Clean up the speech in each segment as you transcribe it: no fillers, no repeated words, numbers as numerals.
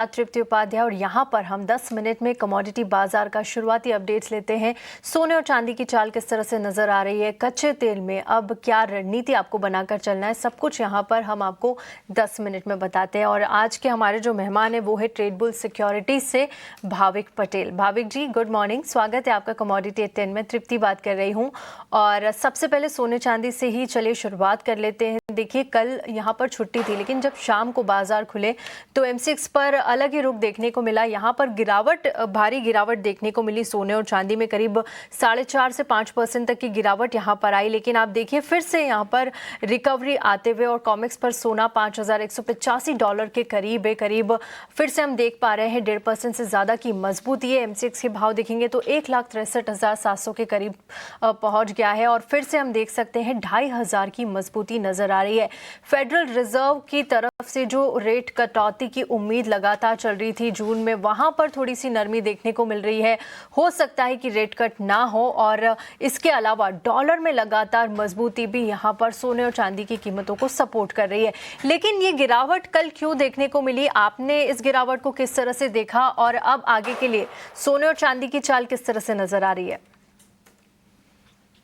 तृप्ति उपाध्याय और यहाँ पर हम 10 मिनट में कमोडिटी बाजार का शुरुआती अपडेट्स लेते हैं। सोने और चांदी की चाल किस तरह से नजर आ रही है, कच्चे तेल में अब क्या रणनीति आपको बनाकर चलना है, सब कुछ यहाँ पर हम आपको 10 मिनट में बताते हैं। और आज के हमारे जो मेहमान है वो है ट्रेडबुल सिक्योरिटीज से भाविक पटेल। भाविक जी गुड मॉर्निंग, स्वागत है आपका कमोडिटी एट 10 में। तृप्ति बात कर रही हूँ और सबसे पहले सोने चांदी से ही चलिए शुरुआत कर लेते हैं। देखिए कल यहाँ पर छुट्टी थी लेकिन जब शाम को बाजार खुले तो M6 पर अलग ही रुख देखने को मिला। यहाँ पर गिरावट, भारी गिरावट देखने को मिली। सोने और चांदी में करीब 4.5 से 5% तक की गिरावट यहाँ पर आई, लेकिन आप देखिए फिर से यहाँ पर रिकवरी आते हुए और कॉमेक्स पर सोना $5,185 के करीब है। करीब फिर से हम देख पा रहे हैं 1.5% से ज़्यादा की मजबूती है। M6 के भाव देखेंगे तो 1,63,700 के करीब पहुँच गया है और फिर से हम देख सकते हैं 2,500 की मजबूती नजर आ रही है। फेडरल रिजर्व की तरफ से जो रेट कटौती की उम्मीद लगातार चल रही थी जून में, वहां पर थोड़ी सी नरमी देखने को मिल रही है। हो सकता है कि रेट कट ना हो और इसके अलावा डॉलर में लगातार मजबूती भी यहां पर सोने और चांदी की कीमतों को सपोर्ट कर रही है। लेकिन ये गिरावट कल क्यों देखने को मिली, आपने इस गिरावट को किस तरह से देखा और अब आगे के लिए सोने और चांदी की चाल किस तरह से नजर आ रही है?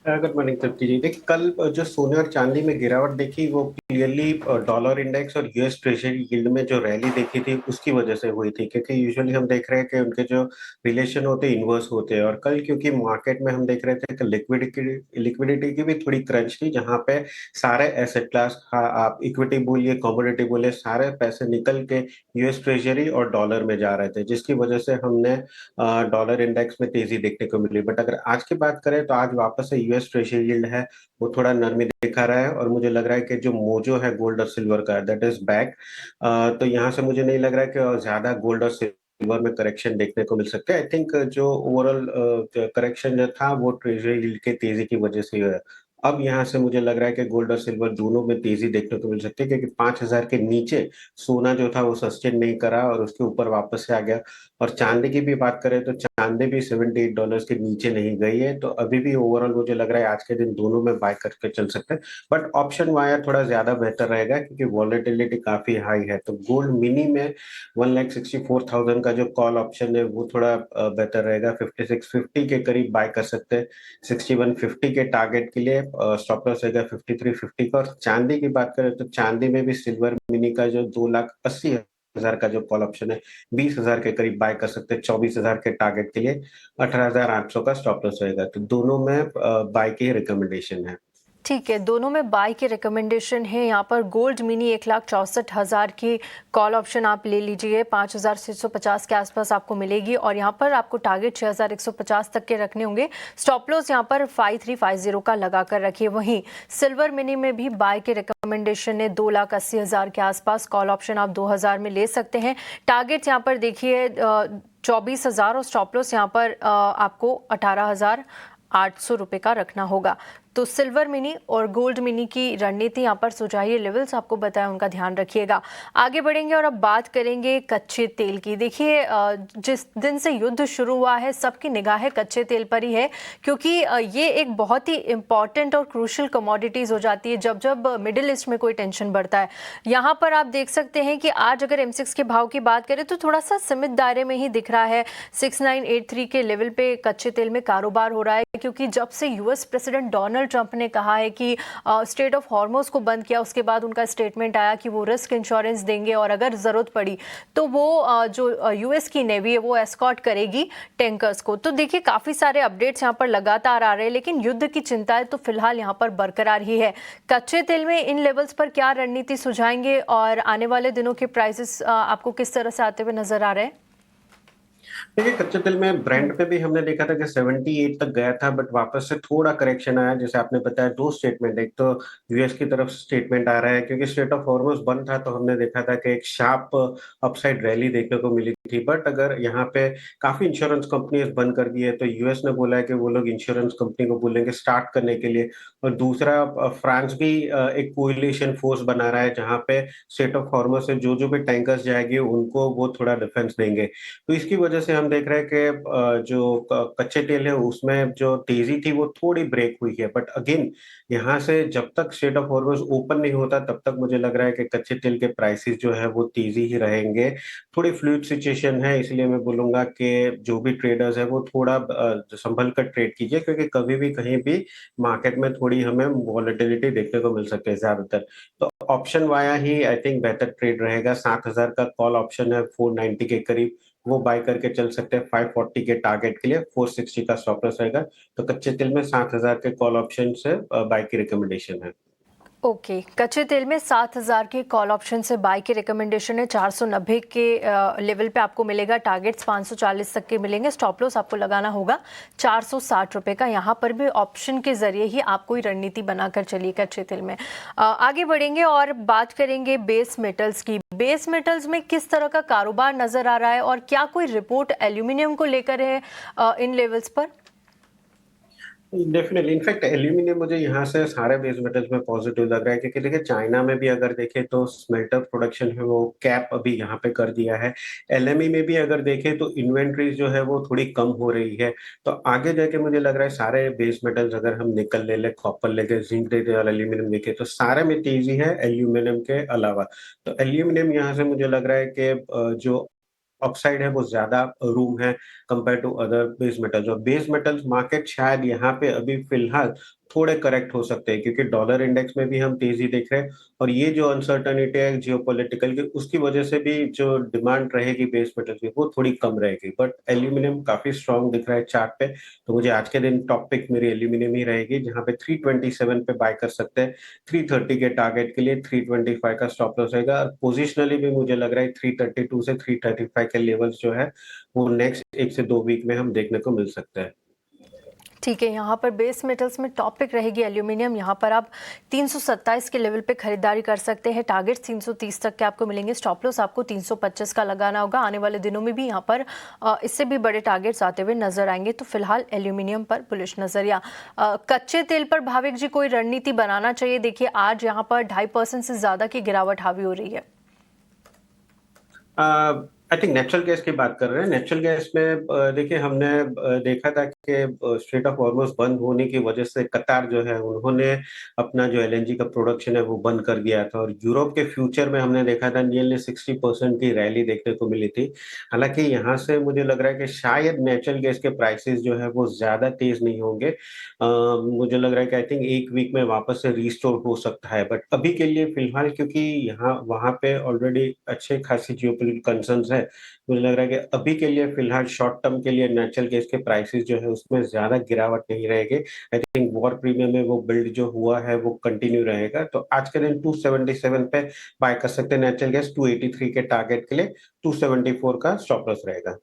गुड मॉर्निंग तृप्ति जी। देखिए कल जो सोने और चांदी में गिरावट देखी वो क्लियरली डॉलर इंडेक्स और यूएस ट्रेजरी यील्ड में जो रैली देखी थी उसकी वजह से हुई थी, क्योंकि यूजुअली हम देख रहे हैं कि उनके जो रिलेशन होते हैं इन्वर्स होते हैं। और कल क्योंकि मार्केट में हम देख रहे थे कि लिक्विडिटी की भी थोड़ी क्रंच थी, जहां पे सारे एसेट क्लास, आप इक्विटी बोलिए कमोडिटी बोलिए, सारे पैसे निकल के यूएस ट्रेजरी और डॉलर में जा रहे थे, जिसकी वजह से हमने डॉलर इंडेक्स में तेजी देखने को मिली। बट अगर आज की बात करें तो आज वापस से यूएस ट्रेजरी यील्ड है वो थोड़ा नरमी दिखा रहा है और मुझे लग रहा है कि जो मोजो है गोल्ड और सिल्वर का, दैट इज बैक। तो यहाँ से मुझे नहीं लग रहा है कि ज्यादा गोल्ड और सिल्वर में करेक्शन देखने को मिल सकता है। आई थिंक जो ओवरऑल करेक्शन जो था वो ट्रेजरी यील्ड के तेजी की वजह से हुआ है। अब यहाँ से मुझे लग रहा है कि गोल्ड और सिल्वर दोनों में तेजी देखने को मिल सकती है, क्योंकि 5,000 के नीचे सोना जो था वो सस्टेन नहीं करा और उसके ऊपर वापस से आ गया। और चांदी की भी बात करें तो चांदी भी $78 के नीचे नहीं गई है। तो अभी भी ओवरऑल मुझे लग रहा है आज के दिन दोनों में बाय करके चल सकते हैं, बट ऑप्शन वाया थोड़ा ज्यादा बेहतर रहेगा क्योंकि वॉलेटिलिटी काफी हाई है। तो गोल्ड मिनी में 1,64,000 का जो कॉल ऑप्शन है वो थोड़ा बेहतर रहेगा। 5650 के करीब बाय कर सकते हैं। 6150 के टारगेट के लिए स्टॉप लॉस रहेगा 5350 का। और चांदी की बात करें तो चांदी में भी सिल्वर मिनी का जो 2,80,000 का जो कॉल ऑप्शन है 20,000 के करीब बाय कर सकते हैं। 24,000 के टारगेट के लिए 18,800 का स्टॉप लॉस रहेगा। तो दोनों में बाय की रिकमेंडेशन है। ठीक है, दोनों में बाय की रिकमेंडेशन है। यहाँ पर गोल्ड मिनी 1,64,000 की कॉल ऑप्शन आप ले लीजिए, 5,650 के आसपास आपको मिलेगी और यहाँ पर आपको टारगेट 6,150 तक के रखने होंगे। स्टॉप लॉस यहाँ पर 5,350 का लगा कर रखिए। वहीं सिल्वर मिनी में भी बाय की रिकमेंडेशन है, 2,80,000 के आसपास कॉल ऑप्शन आप 2,000 में ले सकते हैं। टारगेट यहाँ पर देखिए 24,000 और स्टॉप लॉस यहाँ पर आपको 18,800 रुपये का रखना होगा। तो सिल्वर मिनी और गोल्ड मिनी की रणनीति यहाँ पर सुझाइए, लेवल्स आपको बताया उनका ध्यान रखिएगा। आगे बढ़ेंगे और अब बात करेंगे कच्चे तेल की। देखिए जिस दिन से युद्ध शुरू हुआ है सबकी निगाहें कच्चे तेल पर ही है, क्योंकि ये एक बहुत ही इंपॉर्टेंट और क्रूशल कमोडिटीज हो जाती है जब जब मिडिल ईस्ट में कोई टेंशन बढ़ता है। यहाँ पर आप देख सकते हैं कि आज अगर M6 के भाव की बात करें तो थोड़ा सा सीमित दायरे में ही दिख रहा है। 6983 के लेवल पे कच्चे तेल में कारोबार हो रहा है, क्योंकि जब से यूएस प्रेसिडेंट डोनाल्ड ट्रंप ने कहा है कि स्टेट ऑफ हॉर्मोज को बंद किया, उसके बाद उनका स्टेटमेंट आया कि वो रिस्क इंश्योरेंस देंगे और अगर जरूरत पड़ी तो वो जो यूएस की नेवी है वो एस्कॉर्ट करेगी टैंकर्स को। तो देखिए काफी सारे अपडेट्स यहाँ पर लगातार आ रहे हैं, लेकिन युद्ध की चिंता है तो फिलहाल यहाँ पर बरकरार ही है। कच्चे तेल में इन लेवल्स पर क्या रणनीति सुझाएंगे और आने वाले दिनों के प्राइसेस आपको किस तरह से आते हुए नजर आ रहे हैं? देखिए कच्चे तेल में ब्रेंट पे भी हमने देखा था कि 78 तक गया था, बट वापस से थोड़ा करेक्शन आया। जैसे आपने बताया दो स्टेटमेंट, एक तो यूएस की तरफ स्टेटमेंट आ रहा है क्योंकि स्टेट ऑफ हॉर्मोज बंद था, तो हमने देखा था कि एक शार्प अपसाइड रैली देखने को मिली थी। बट अगर यहाँ पे काफी इंश्योरेंस कंपनीज बंद कर दी है तो यूएस ने बोला है कि वो लोग इंश्योरेंस कंपनी को बोलेंगे स्टार्ट करने के लिए। और दूसरा फ्रांस भी एक कोलिशन फोर्स बना रहा है जहाँ पे स्टेट ऑफ हॉर्मोज से जो जो भी टैंकर्स जाएगी उनको वो थोड़ा डिफेंस देंगे। तो इसकी वजह वजह से हम देख रहे हैं कि जो कच्चे तेल है उसमें जो तेजी थी वो थोड़ी ब्रेक हुई है, बट अगेन यहाँ से जब तक स्ट्रेट ऑफ हॉर्मज़ ओपन नहीं होता तब तक मुझे लग रहा है कि कच्चे तेल के प्राइसेस जो है वो तेजी ही रहेंगे। थोड़ी फ्लूइड सिचुएशन है, इसलिए मैं बोलूंगा कि जो भी ट्रेडर्स है वो थोड़ा संभल कर ट्रेड कीजिए, क्योंकि कभी भी कहीं भी मार्केट में थोड़ी हमें वॉलेटिलिटी देखने को मिल सकती है ज्यादातर। तो option via he I think बेहतर ट्रेड रहेगा। 7,000 का कॉल ऑप्शन है 490 के करीब, वो बाय करके चल सकते हैं 540 के टारगेट के लिए, 460 का स्टॉप लॉस रहेगा। तो कच्चे तेल में 7,000 के कॉल ऑप्शन से बाय की रिकमेंडेशन है। ओके, कच्चे तेल में 7,000 के कॉल ऑप्शन से बाय की रिकमेंडेशन है। 490 के लेवल पे आपको मिलेगा, टारगेट्स 540 तक के मिलेंगे। स्टॉप लॉस आपको लगाना होगा 460 रुपए का। यहाँ पर भी ऑप्शन के जरिए ही आप कोई रणनीति बनाकर चलिए कच्चे तेल में। आगे बढ़ेंगे और बात करेंगे बेस मेटल्स की। बेस मेटल्स में किस तरह का कारोबार नजर आ रहा है और क्या कोई रिपोर्ट एल्यूमिनियम को लेकर है इन लेवल्स पर? डेफिनेटली, इनफैक्ट एल्यूमिनियम मुझे यहाँ से सारे बेस मेटल्स में पॉजिटिव लग रहा है, क्योंकि देखिए चाइना में भी अगर देखें तो स्मेल्टर प्रोडक्शन है वो कैप अभी यहाँ पे कर दिया है। एलएमई में भी अगर देखें तो इन्वेंट्रीज जो है वो थोड़ी कम हो रही है। तो आगे जाके मुझे लग रहा है सारे बेस मेटल्स, अगर हम निकल ले ले, कॉपर ले ले, जिंक ले ले और एल्यूमिनियम देखे, तो सारे में तेजी है एल्यूमिनियम के अलावा। तो एल्यूमिनियम यहाँ से मुझे लग रहा है कि जो अपसाइड है वो ज्यादा रूम है compare to other base metals. और बेस मेटल्स मार्केट शायद यहाँ पे अभी फिलहाल थोड़े करेक्ट हो सकते हैं, क्योंकि डॉलर इंडेक्स में भी हम तेजी देख रहे हैं, और ये जो अनसर्टनिटी है जियोपॉलिटिकल की, उसकी वजह से भी जो डिमांड रहेगी बेस मेटल्स की वो थोड़ी कम रहेगी। बट एल्यूमिनियम काफी स्ट्रांग दिख रहा है चार्ट पे, तो मुझे आज के दिन टॉप पिक मेरी एल्यूमिनियम ही रहेगी, जहां पे 327 पे बाय कर सकते हैं। 330 के टारगेट के लिए 325 का स्टॉप लॉस रहेगा, और पोजिशनली भी मुझे लग रहा है 332 से 335 के लेवल्स जो है वो नेक्स्ट 1 से 2 वीक में हम देखने को मिल सकते हैं। ठीक है, यहाँ पर बेस मेटल्स में टॉपिक रहेगी एल्यूमिनियम। यहाँ पर आप 327 के लेवल पे खरीदारी कर सकते हैं। टारगेट 330 तक के आपको मिलेंगे। स्टॉप लॉस आपको 325 का लगाना होगा। आने वाले दिनों में भी यहाँ पर इससे भी बड़े टारगेट्स आते हुए नजर आएंगे। तो फिलहाल एल्यूमिनियम पर बुलिश नजरिया। कच्चे तेल पर भाविक जी कोई रणनीति बनाना चाहिए? देखिए आज यहाँ पर 2.5% से ज्यादा की गिरावट हावी हो रही है। आई थिंक नेचुरल गैस की बात कर रहे हैं। नेचुरल गैस में देखिए हमने देखा था कि स्ट्रेट ऑफ हॉर्मुज़ बंद होने की वजह से कतार जो है उन्होंने अपना जो एलएनजी का प्रोडक्शन है वो बंद कर दिया था, और यूरोप के फ्यूचर में हमने देखा था नियरली 60% की रैली देखने को मिली थी। हालांकि यहाँ से मुझे लग रहा है कि शायद नेचुरल गैस के प्राइसेस जो है वो ज्यादा तेज नहीं होंगे। मुझे लग रहा है कि आई थिंक 1 वीक में वापस से रिस्टोर हो सकता है, बट अभी के लिए फिलहाल क्योंकि यहाँ वहां पे ऑलरेडी अच्छे खासी जियोपॉलिटिकल कंसर्न्स है, मुझे लग रहा है कि अभी के लिए फिलहाल शॉर्ट टर्म के लिए नेचुरल गैस के प्राइसेस जो है उसमें ज्यादा गिरावट नहीं रहेगी। आई थिंक वॉर प्रीमियम में वो बिल्ड जो हुआ है वो कंटिन्यू रहेगा। तो आज के दिन 277 पे बाय कर सकते हैं नेचुरल गैस, 283 के टारगेट के लिए 274 का स्टॉप लॉस रहेगा।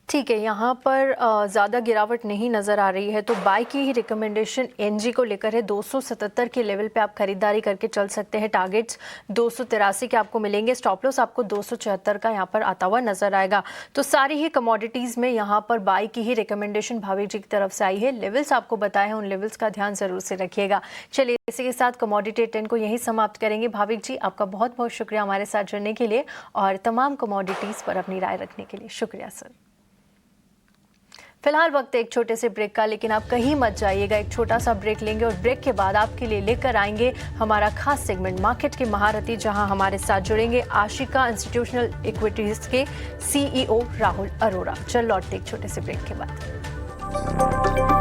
ठीक है, यहाँ पर ज़्यादा गिरावट नहीं नज़र आ रही है, तो बाय की ही रिकमेंडेशन एनजी को लेकर है। 277 के लेवल पे आप खरीदारी करके चल सकते हैं। टारगेट्स 283 के आपको मिलेंगे। स्टॉप लॉस आपको 274 का यहाँ पर आता हुआ नजर आएगा। तो सारी ही कमोडिटीज़ में यहाँ पर बाय की ही रिकमेंडेशन भाविक जी की तरफ से आई है। लेवल्स आपको बताए हैं, उन लेवल्स का ध्यान ज़रूर से रखिएगा। चलिए इसी के साथ कमोडिटी 10 को यहीं समाप्त करेंगे। भाविक जी आपका बहुत बहुत शुक्रिया हमारे साथ जुड़ने के लिए और तमाम कमोडिटीज़ पर अपनी राय रखने के लिए। शुक्रिया सर। फिलहाल वक्त है एक छोटे से ब्रेक का, लेकिन आप कहीं मत जाइएगा। एक छोटा सा ब्रेक लेंगे और ब्रेक के बाद आपके लिए लेकर आएंगे हमारा खास सेगमेंट मार्केट के महारथी, जहां हमारे साथ जुड़ेंगे आशिका इंस्टीट्यूशनल इक्विटीज के सीईओ राहुल अरोड़ा। चल लौटते एक छोटे से ब्रेक के बाद।